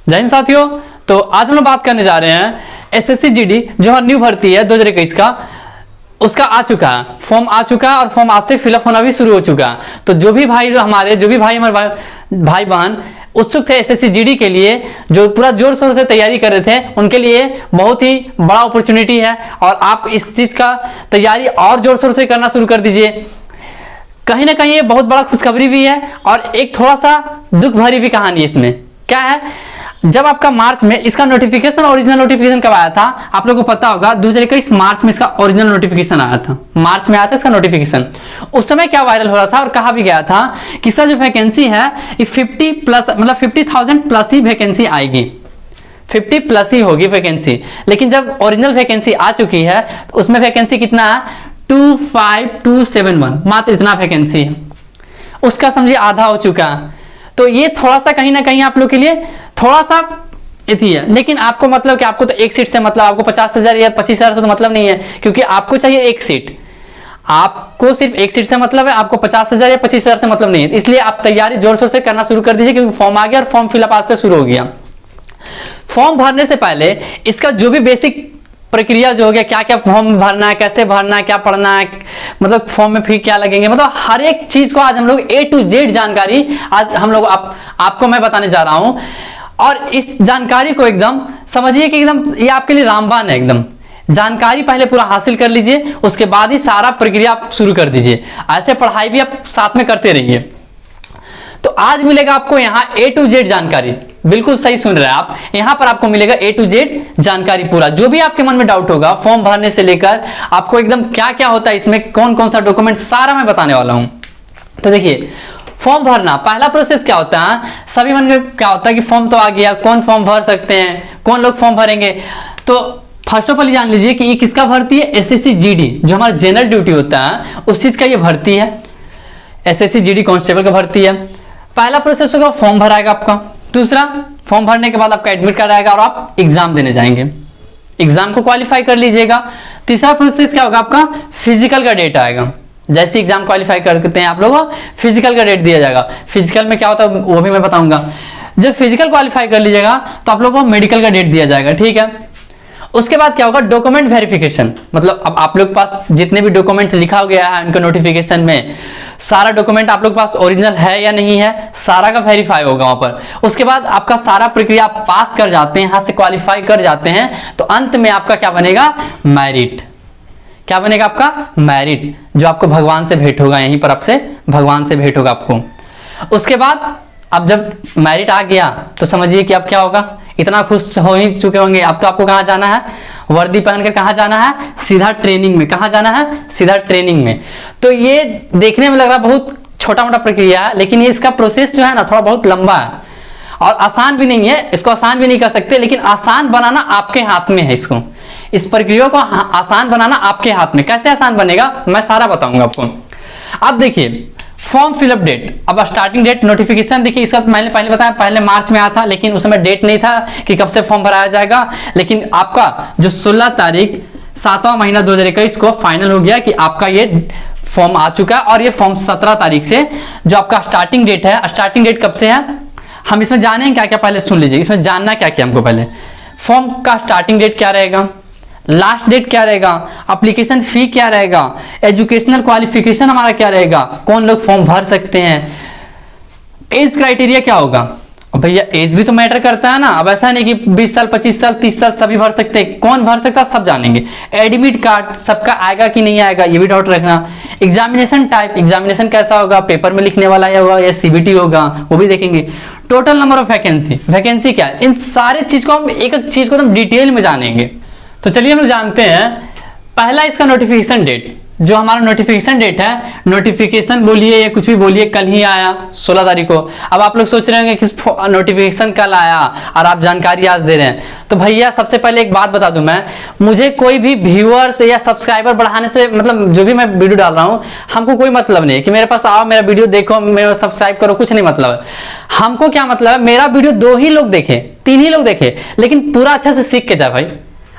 जय हिंद साथियों। तो आज हम लोग बात करने जा रहे हैं एसएससी जीडी जो हमारी न्यू भर्ती है 2021 का, उसका आ चुका है, फॉर्म आ चुका है और फॉर्म आज से फिलअप होना भी शुरू हो चुका है। तो जो भी भाई हमारे भाई बहन उत्सुक थे एसएससी जीडी के लिए, जो पूरा जोर शोर से तैयारी कर रहे थे, उनके लिए बहुत ही बड़ा अपॉर्चुनिटी है और आप इस चीज का तैयारी और जोर शोर से करना शुरू कर दीजिए। कहीं ना कहीं ये बहुत बड़ा खुशखबरी भी है और एक थोड़ा सा दुख भरी भी कहानी है। इसमें क्या है, जब आपका मार्च में इसका नोटिफिकेशन, ओरिजिनल नोटिफिकेशन कब आया था आप लोगों को पता होगा, 2021 मार्च में इसका ओरिजिनल नोटिफिकेशन आया था। मार्च में आया था इसका नोटिफिकेशन। उस समय क्या वायरल हो रहा था और कहा भी गया था कि इसका जो वैकेंसी है 50 प्लस, मतलब 50,000 प्लस ही वैकेंसी आएगी, 50 प्लस ही होगी वैकेंसी। लेकिन जब ओरिजिनल वैकेंसी आ चुकी है तो उसमें वैकेंसी कितना है, 25271, मात्र इतना वैकेंसी है। उसका समझिए आधा हो चुका है। तो ये थोड़ा सा कहीं ना कहीं आप लोग के लिए थोड़ा सा इति है, लेकिन आपको मतलब कि आपको तो एक सीट से मतलब, आपको 50,000 या 25,000 से तो मतलब नहीं है, क्योंकि आपको चाहिए एक सीट। आपको सिर्फ एक सीट से मतलब है, आपको 50,000 या 25,000 से मतलब नहीं है। इसलिए आप तैयारी जोर शोर से करना शुरू कर दीजिए, क्योंकि फॉर्म आ गया और फॉर्म फिलअप आज से शुरू हो गया। फॉर्म भरने से पहले इसका जो भी बेसिक प्रक्रिया जो हो गया, क्या क्या फॉर्म भरना है, कैसे भरना है, क्या पढ़ना है, मतलब फॉर्म में फी क्या लगेंगे, मतलब हर एक चीज को आज हम लोग A to Z जानकारी आज हम लोग आपको मैं बताने जा रहा हूं। और इस जानकारी को एकदम समझिए कि एकदम ये आपके लिए रामबाण है। एकदम जानकारी पहले पूरा हासिल कर लीजिए, उसके बाद ही सारा प्रक्रिया आप शुरू कर दीजिए। ऐसे पढ़ाई भी आप साथ में करते रहिए। तो आज मिलेगा आपको यहाँ A to Z जानकारी, बिल्कुल सही सुन रहे हैं आप। यहाँ पर आपको मिलेगा A to Z जानकारी पूरा, जो भी आपके मन में डाउट होगा फॉर्म भरने से लेकर आपको एकदम क्या क्या होता है इसमें, कौन कौन सा डॉक्यूमेंट, सारा मैं बताने वाला हूँ। तो देखिए, फॉर्म भरना पहला प्रोसेस क्या होता है, सभी मन में क्या होता है कि फॉर्म तो आ गया, कौन फॉर्म भर सकते हैं, कौन लोग फॉर्म भरेंगे। तो फर्स्ट ऑफ ऑल जान लीजिए कि ये किसका भर्ती है, एसएससी जीडी, जो हमारा जनरल ड्यूटी होता है उस चीज का ये भर्ती है। एसएससी जीडी कांस्टेबल का भर्ती है। पहला प्रोसेस होगा फॉर्म भराएगा आपका। दूसरा, फॉर्म भरने के बाद आपका एडमिट कार्ड आएगा और आप एग्जाम देने जाएंगे, एग्जाम को क्वालिफाई कर लीजिएगा। तीसरा प्रोसेस क्या होगा, आपका फिजिकल का डेट आएगा। जैसे एग्जाम क्वालिफाई करते हैं आप लोग, फिजिकल का डेट दिया जाएगा। फिजिकल में क्या होता है वो भी मैं बताऊंगा। जब फिजिकल क्वालिफाई कर लीजिएगा तो आप लोगों को मेडिकल का डेट दिया जाएगा, ठीक है। उसके बाद क्या होगा, डॉक्यूमेंट वेरिफिकेशन, मतलब अब आप लोग के पास जितने भी डॉक्यूमेंट लिखा गया है उनके नोटिफिकेशन में, सारा डॉक्यूमेंट आप लोग के पास ओरिजिनल है या नहीं है, सारा का वेरीफाई होगा वहां पर। उसके बाद आपका सारा प्रक्रिया आप पास कर जाते हैं, यहाँ से क्वालिफाई कर जाते हैं, तो अंत में आपका क्या बनेगा, मैरिट। क्या बनेगा आपका, मैरिट, जो आपको भगवान से भेंट होगा, यहीं पर आपसे भगवान से भेंट होगा आपको। उसके बाद अब जब मैरिट आ गया तो समझिए कि अब क्या होगा, इतना खुश हो ही चुके होंगे। अब तो आपको कहाँ जाना है, वर्दी पहनकर कहाँ जाना है, सीधा ट्रेनिंग में। कहाँ जाना है, सीधा ट्रेनिंग में। तो ये देखने में लग रहा है बहुत छोटा मोटा प्रक्रिया है, लेकिन ये इसका प्रोसेस जो है ना थोड़ा बहुत लंबा है और आसान भी नहीं है। इसको आसान भी नहीं कर सकते, लेकिन आसान बनाना आपके हाथ में है। इसको, इस प्रक्रिया को आसान बनाना आपके हाथ में। कैसे आसान बनेगा मैं सारा बताऊंगा आपको। अब देखिए, फॉर्म फिलअप डेट, अब स्टार्टिंग डेट नोटिफिकेशन देखिए, इसका तो मैंने पहले बताया, पहले मार्च में आया था, लेकिन उस समय डेट नहीं था कि कब से फॉर्म भराया जाएगा। लेकिन आपका जो 16 तारीख 7वां महीना 2021 को फाइनल हो गया कि आपका ये फॉर्म आ चुका है। और ये फॉर्म 17 तारीख से जो आपका स्टार्टिंग डेट है, स्टार्टिंग डेट कब से है हम इसमें जानेंगे क्या क्या, पहले सुन लीजिए। इसमें जानना क्या क्या हमको, पहले फॉर्म का स्टार्टिंग डेट क्या रहेगा, लास्ट डेट क्या रहेगा, एप्लीकेशन फी क्या रहेगा, एजुकेशनल क्वालिफिकेशन हमारा क्या रहेगा, कौन लोग फॉर्म भर सकते हैं, एज क्राइटेरिया क्या होगा। अब भैया एज भी तो मैटर करता है ना। अब ऐसा नहीं कि 20 साल 25 साल 30 साल सभी भर सकते हैं, कौन भर सकता है सब जानेंगे। एडमिट कार्ड सबका आएगा कि नहीं आएगा ये भी डाउट रखना। एग्जामिनेशन टाइप, एग्जामिनेशन कैसा होगा, पेपर में लिखने वाला होगा या सीबीटी होगा, वो भी देखेंगे। Total number of vacancy, vacancy क्या है, इन सारे चीज को हम एक एक चीज को एकदम डिटेल में जानेंगे। तो चलिए हम लोग जानते हैं पहला इसका नोटिफिकेशन डेट। जो हमारा नोटिफिकेशन डेट है, नोटिफिकेशन बोलिए या कुछ भी बोलिए, कल ही आया 16 तारीख को। अब आप लोग सोच रहे होंगे कि नोटिफिकेशन कल आया और आप जानकारी आज दे रहे हैं। तो भैया सबसे पहले एक बात बता दूं मैं, मुझे कोई भी व्यूअर्स या सब्सक्राइबर बढ़ाने से मतलब, जो भी मैं वीडियो डाल रहा हूं हमको कोई मतलब नहीं है कि मेरे पास आओ मेरा वीडियो देखो मेरा सब्सक्राइब करो, कुछ नहीं मतलब है। हमको क्या मतलब है, मेरा वीडियो 2 ही लोग देखे, 3 ही लोग देखे, लेकिन पूरा अच्छे से सीख के जाए भाई।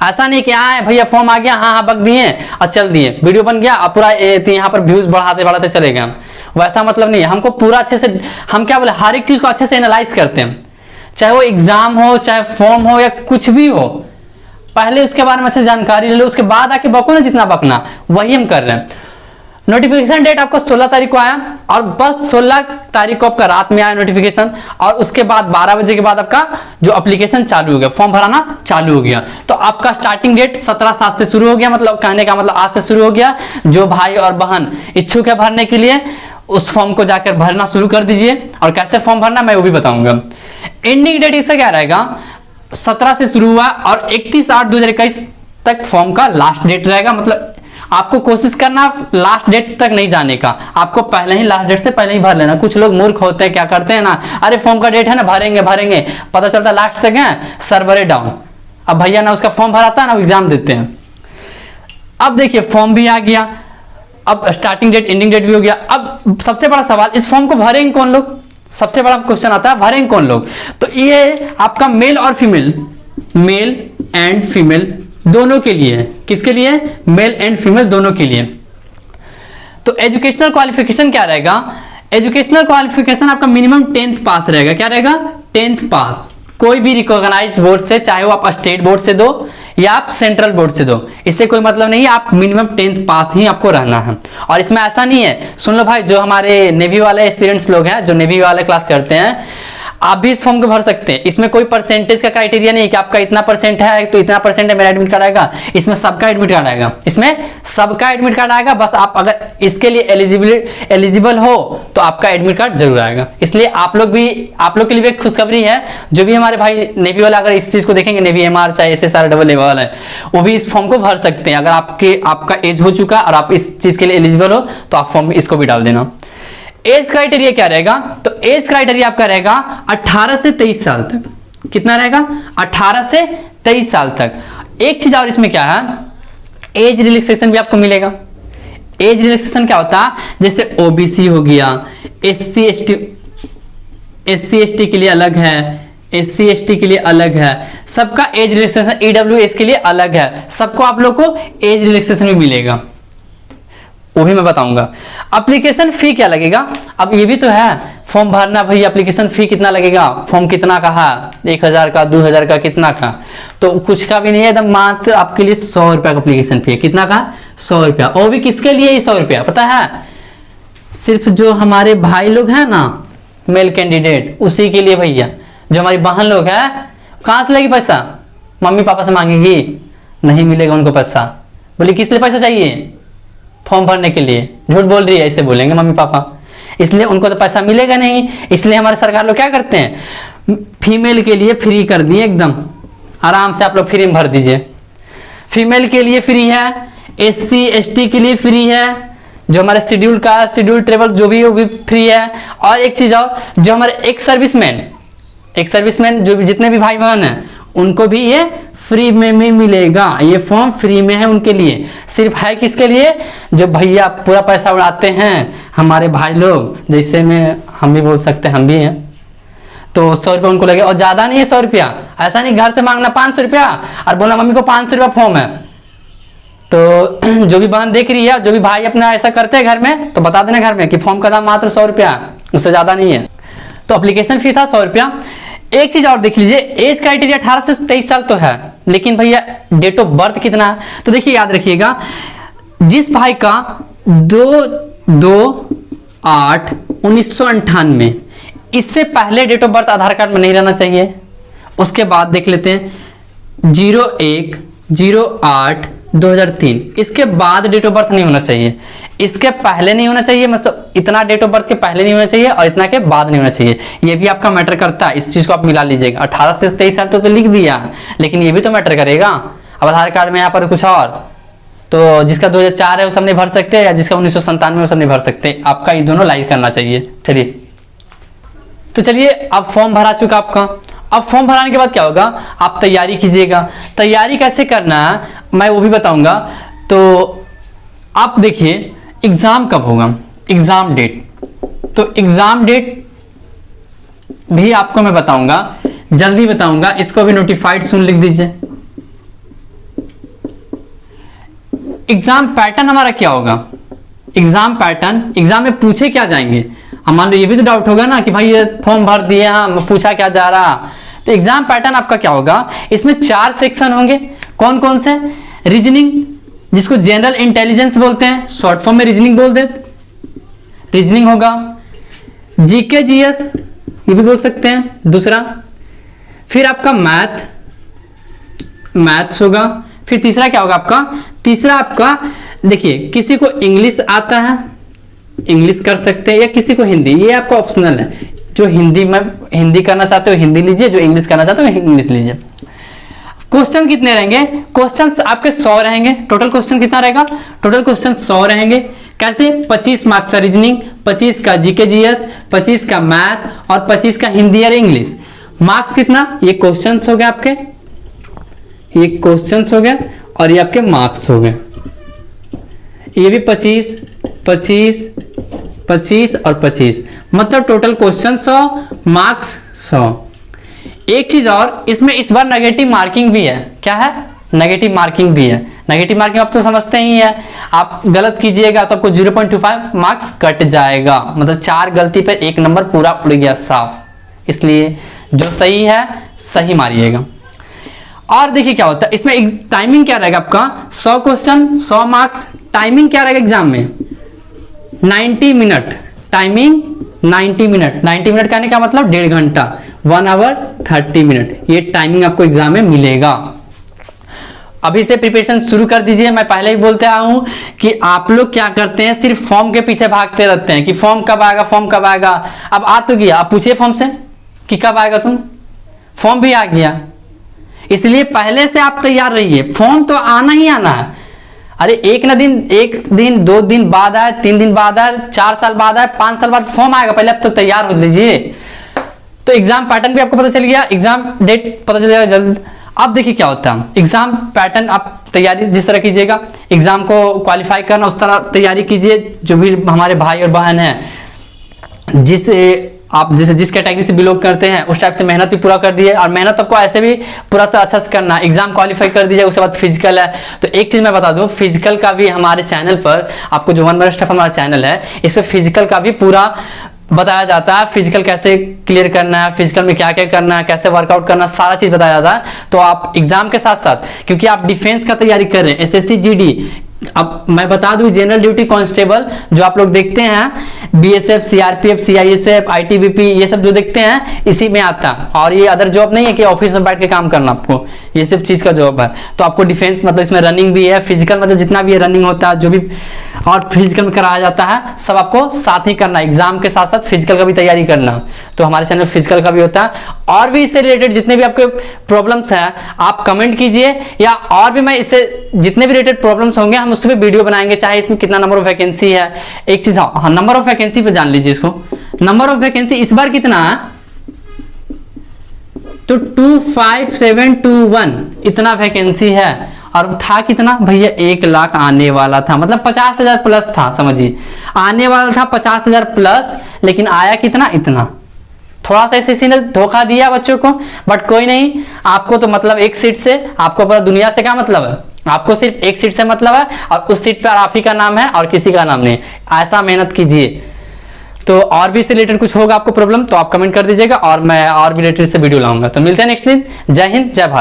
ऐसा नहीं कि आए भैया फॉर्म आ गया, हाँ बक दिए और चल दिए, वीडियो बन गया अब पूरा यहाँ पर व्यूज बढ़ाते बढ़ाते चले गए हम, वैसा मतलब नहीं है। हमको पूरा अच्छे से, हम क्या बोले, हर एक चीज को अच्छे से एनालाइज करते हैं। चाहे वो एग्जाम हो, चाहे फॉर्म हो, या कुछ भी हो, पहले उसके बारे में अच्छे जानकारी ले लो, उसके बाद आके बको ना जितना बकना, वही हम कर रहे हैं। नोटिफिकेशन डेट आपका 16 तारीख को आया, और बस 16 तारीख को आपका रात में आया नोटिफिकेशन, और उसके बाद 12 बजे के बाद आपका जो एप्लीकेशन चालू हो गया, फॉर्म भराना चालू हो गया। तो आपका स्टार्टिंग डेट 17/7 से शुरू हो गया, मतलब कहने का मतलब आज से शुरू हो गया। जो भाई और बहन इच्छुक है भरने के लिए, उस फॉर्म को जाकर भरना शुरू कर दीजिए। और कैसे फॉर्म भरना मैं वो भी बताऊंगा। एंडिंग डेट इसका क्या रहेगा, 17 से शुरू हुआ और 31/8/2021 तक फॉर्म का लास्ट डेट रहेगा। मतलब आपको कोशिश करना लास्ट डेट तक नहीं जाने का, आपको पहले ही लास्ट डेट से पहले ही भर लेना। कुछ लोग मूर्ख होते हैं, क्या करते हैं ना, अरे फॉर्म का डेट है ना, भरेंगे भरेंगे, पता चलता लास्ट तक है सर्वर डाउन। अब भैया ना उसका फॉर्म भराता है ना एग्जाम देते हैं। अब देखिए फॉर्म भी आ गया, अब स्टार्टिंग डेट एंडिंग डेट भी हो गया। अब सबसे बड़ा सवाल, इस फॉर्म को भरेंगे कौन लोग, सबसे बड़ा क्वेश्चन आता है, भरेंगे कौन लोग। तो ये आपका मेल और फीमेल, मेल एंड फीमेल दोनों के लिए है। किसके लिए, मेल एंड फीमेल दोनों के लिए। तो एजुकेशनल क्वालिफिकेशन क्या रहेगा, एजुकेशनल क्वालिफिकेशन आपका मिनिमम 10th पास रहेगा। क्या रहेगा, 10th पास, कोई भी रिकॉग्नाइज्ड बोर्ड से, चाहे वो आप स्टेट बोर्ड से दो या आप सेंट्रल बोर्ड से दो, इससे कोई मतलब नहीं है, आप मिनिमम 10th पास ही आपको रहना है। और इसमें ऐसा नहीं है, सुन लो भाई, जो हमारे नेवी वाले एक्सपीरियंस लोग हैं, जो नेवी वाले क्लास करते हैं, आप भी इस फॉर्म को भर सकते हैं। इसमें कोई परसेंटेज का क्राइटेरिया नहीं कि आपका इतना परसेंट है तो इतना परसेंट है मेरा एडमिट कार्ड आएगा। इसमें सबका एडमिट कार्ड आएगा, इसमें सबका एडमिट कार्ड आएगा। बस आप अगर इसके लिए एलिजिबल हो तो आपका एडमिट कार्ड जरूर आएगा। इसलिए आप लोग के लिए भी एक खुशखबरी है, जो भी हमारे भाई नेवी वाले अगर इस चीज को देखेंगे, नेवी एमआर चाहे SSR AA वाला है, वो भी इस फॉर्म को भर सकते हैं। अगर आपका एज हो चुका और आप इस चीज के लिए एलिजिबल हो तो आप फॉर्म इसको भी डाल देना। एज क्राइटेरिया क्या रहेगा, तो एज क्राइटेरिया आपका रहेगा 18 से 23 साल तक। कितना रहेगा, 18 से 23 साल तक। एक चीज और इसमें क्या है, एज रिलैक्सेशन भी आपको मिलेगा। एज रिलैक्सेशन क्या होता है, जैसे ओबीसी हो गया, SC ST के लिए अलग है, SC ST के लिए अलग है, सबका एज रिलैक्सेशन, EWS के लिए अलग है, सबको आप लोग को एज रिलैक्सेशन भी मिलेगा, वो भी मैं बताऊंगा। एप्लीकेशन फी क्या लगेगा, अब ये भी तो है, फॉर्म भरना भाई, एप्लीकेशन फी कितना लगेगा, फॉर्म कितना का है, 1000 का, 2000 का, कितना का, तो कुछ का भी नहीं है, एकदम मात्र आपके लिए 100 रुपया का एप्लीकेशन फी है। कितना का, 100 रुपया। और भी किसके लिए 100 रुपया पता है, सिर्फ जो हमारे भाई लोग हैं ना, मेल कैंडिडेट, उसी के लिए भैया। जो हमारी बहन लोग है, कहां से लगी पैसा, मम्मी पापा से मांगेगी, नहीं मिलेगा उनको पैसा। बोली किस लिए पैसा चाहिए, फॉर्म भरने के लिए, झूठ बोल रही है, ऐसे बोलेंगे मम्मी पापा, इसलिए उनको तो पैसा मिलेगा नहीं। इसलिए हमारे सरकार लोग क्या करते हैं, फीमेल के लिए फ्री कर दिए, एकदम आराम से आप लोग फ्री में भर दीजिए। फीमेल के लिए फ्री है, SC ST के लिए फ्री है, जो हमारे शेड्यूल कास्ट, शेड्यूल ट्राइबल जो भी है वो भी फ्री है। और एक चीज और, जो हमारे एक सर्विसमैन जो भी जितने भी भाई बहन हैं, उनको भी ये फ्री में मिलेगा। ये फॉर्म फ्री में है उनके लिए, सिर्फ है किसके लिए, जो भैया पूरा पैसा उड़ाते हैं, हमारे भाई लोग, जैसे में हम भी बोल सकते हैं, हम भी हैं। तो 100 रुपया उनको लगे, और ज्यादा नहीं है 100 रुपया, ऐसा नहीं घर से मांगना 500 रुपया और बोलना मम्मी को 500 रुपया फॉर्म है। तो जो भी बहन देख रही है, जो भी भाई अपना ऐसा करते हैं घर में, तो बता देना घर में कि फॉर्म का दाम मात्र 100 रुपया, उससे ज्यादा नहीं है। तो एप्लीकेशन फी था 100 रुपया। एक चीज और देख लीजिए, एज क्राइटेरिया 18 से 23 साल तो है, लेकिन भैया डेट ऑफ बर्थ कितना है, तो देखिए याद रखिएगा, जिस भाई का 2/2/8/1998, इससे पहले date of birth Aadhaar card में नहीं रहना चाहिए। उसके बाद देख लेते हैं 01/08/2003, इसके बाद डेट ऑफ बर्थ नहीं होना चाहिए, इसके पहले नहीं होना चाहिए, मतलब इतना डेट ऑफ बर्थ के पहले नहीं होना चाहिए और इतना के बाद नहीं होना चाहिए। ये भी आपका मैटर करता है, इस चीज को आप मिला लीजिएगा। 18 से 23 साल तो लिख दिया, लेकिन ये भी तो मैटर करेगा। अब आधार कार्ड में यहाँ पर कुछ और, तो जिसका 2004 है वो सब नहीं भर सकते, या जिसका 1997 वो सब नहीं भर सकते, आपका ये दोनों लाइक करना चाहिए। चलिए, तो चलिए, अब फॉर्म भरा चुका आपका। अब फॉर्म भराने के बाद क्या होगा, आप तैयारी कीजिएगा। तैयारी कैसे करना है मैं वो भी बताऊंगा। तो आप देखिए एग्जाम कब होगा, एग्जाम डेट, तो एग्जाम डेट भी आपको मैं बताऊंगा, जल्दी बताऊंगा। इसको भी नोटिफाइड सुन लिख दीजिए। एग्जाम पैटर्न हमारा क्या होगा, एग्जाम पैटर्न, एग्जाम में पूछे क्या जाएंगे। हम मान लो ये भी तो डाउट होगा ना कि भाई ये फॉर्म भर दिए, हाँ पूछा क्या जा रहा, तो एग्जाम पैटर्न आपका क्या होगा, इसमें 4 सेक्शन होंगे। कौन कौन से? रीजनिंग, जिसको जनरल इंटेलिजेंस बोलते हैं, शॉर्ट फॉर्म में रीजनिंग बोल दे, रीजनिंग होगा। जीके जीएस ये भी बोल सकते हैं दूसरा। फिर आपका मैथ्स होगा। फिर तीसरा क्या होगा आपका? तीसरा आपका देखिए, किसी को इंग्लिश आता है इंग्लिश कर सकते हैं, या किसी को हिंदी, ये आपका ऑप्शनल है। जो हिंदी करना चाहते हो हिंदी लीजिए, जो इंग्लिश करना चाहते हो इंग्लिश लीजिए। क्वेश्चन कितने रहेंगे? क्वेश्चंस आपके 100 रहेंगे। टोटल क्वेश्चन कितना रहेगा? टोटल क्वेश्चन 100 रहेंगे। कैसे? 25 मार्क्स का रीजनिंग, 25 का जीके जीएस, 25 का मैथ और 25 का हिंदी और इंग्लिश। मार्क्स कितना? ये क्वेश्चंस हो गए आपके, ये क्वेश्चंस हो गए और ये आपके मार्क्स हो गए। ये भी 25, 25, 25 और 25, मतलब टोटल क्वेश्चन 100, मार्क्स 100। एक चीज और, इसमें इस बार नेगेटिव मार्किंग भी है। क्या है? नेगेटिव मार्किंग भी है। नेगेटिव मार्किंग आप तो समझते ही है, आप गलत कीजिएगा तो आपको 0.25 मार्क्स कट जाएगा, मतलब 4 गलती पर 1 नंबर पूरा उड़ गया साफ। इसलिए जो सही है सही मारिएगा। और देखिए क्या होता है इसमें, टाइमिंग क्या रहेगा आपका? 100 क्वेश्चन 100 मार्क्स। टाइमिंग क्या रहेगा एग्जाम में? 90 मिनट। Timing 90 minute. 90 मिनट कहने का मतलब 1.5 घंटा, 1 आवर 30 मिनट। ये टाइमिंग आपको एग्जाम में मिलेगा। अभी से प्रिपरेशन शुरू कर दीजिए। मैं पहले ही बोलते आया हूं कि आप लोग क्या करते हैं, सिर्फ फॉर्म के पीछे भागते रहते हैं कि फॉर्म कब आएगा, फॉर्म कब आएगा। अब आ तो गया, अब पूछिए फॉर्म से कि कब आएगा। तुम फॉर्म भी आ गया, इसलिए पहले से आप तैयार रहिए। फॉर्म तो आना ही आना है। अरे एक दिन 2 दिन बाद आए, 3 दिन बाद आए, 4 साल बाद आए, 5 साल बाद फॉर्म आएगा। पहले आप तो तैयार हो लीजिए। तो एग्जाम पैटर्न भी आपको पता चल गया, एग्जाम डेट पता चल जाएगा जल्द। अब देखिए क्या होता है एग्जाम पैटर्न। आप तैयारी जिस तरह कीजिएगा, एग्जाम को क्वालिफाई करना उस तरह तैयारी कीजिए। जो भी हमारे भाई और बहन हैं, जिस कैटेगरी से बिलोंग करते हैं, उस टाइप से मेहनत भी पूरा कर दिए। और मेहनत आपको ऐसे भी पूरा तो अच्छा से करना है। एग्जाम क्वालिफाई कर दीजिए, उसके बाद फिजिकल है। तो एक चीज मैं बता दूं, फिजिकल का भी हमारे चैनल पर, आपको जो 1 बार स्टेप हमारा चैनल है, इस पर फिजिकल का भी पूरा बताया जाता है। फिजिकल कैसे क्लियर करना है, फिजिकल में क्या क्या करना है, कैसे वर्कआउट करना, सारा चीज बताया जाता है। तो आप एग्जाम के साथ साथ, क्योंकि आप डिफेंस का तैयारी कर रहे हैं, एसएससी जीडी, अब मैं बता दूं जनरल ड्यूटी कांस्टेबल जो आप लोग देखते हैं, बीएसएफ, सीआरपीएफ, सीआईएसएफ, आईटीबीपी, ये सब जो देखते हैं इसी में आता है। और ये अदर जॉब नहीं है कि ऑफिस में बैठ के काम करना, आपको ये सब चीज का जॉब है। तो आपको डिफेंस मतलब इसमें रनिंग भी है, फिजिकल मतलब जितना भी है रनिंग होता है, जो भी और फिजिकल में कराया जाता है, सब आपको साथ ही करना। एग्जाम के साथ साथ फिजिकल का भी तैयारी करना। तो हमारे चैनल फिजिकल का भी होता है। और भी इससे रिलेटेड जितने भी आपके प्रॉब्लम्स हैं आप कमेंट कीजिए, या और भी मैं इससे जितने भी रिलेटेड प्रॉब्लम्स होंगे हम उस पर वीडियो बनाएंगे। चाहे इसमें कितना नंबर ऑफ वैकेंसी है, एक चीज हाँ, नंबर ऑफ वैकेंसी पे जान लीजिए इसको। नंबर ऑफ वैकेंसी इस बार कितना है? तो 25721 इतना वैकेंसी है। और था कितना भैया? 1 लाख आने वाला था, मतलब 50,000 प्लस था। समझिए आने वाला था 50,000 प्लस, लेकिन आया कितना? इतना। थोड़ा सा एसएससी ने धोखा दिया बच्चों को, बट कोई नहीं। आपको तो मतलब एक सीट से, आपको पूरा दुनिया से क्या मतलब है? आपको सिर्फ एक सीट से मतलब है, और उस सीट पर आप ही का नाम है और किसी का नाम नहीं। ऐसा मेहनत कीजिए। तो और भी इससे रिलेटेड कुछ होगा आपको प्रॉब्लम तो आप कमेंट कर दीजिएगा, और मैं और भी रिलेटेड से वीडियो लाऊंगा। तो मिलते हैं नेक्स्ट दिन। जय हिंद, जय भारत।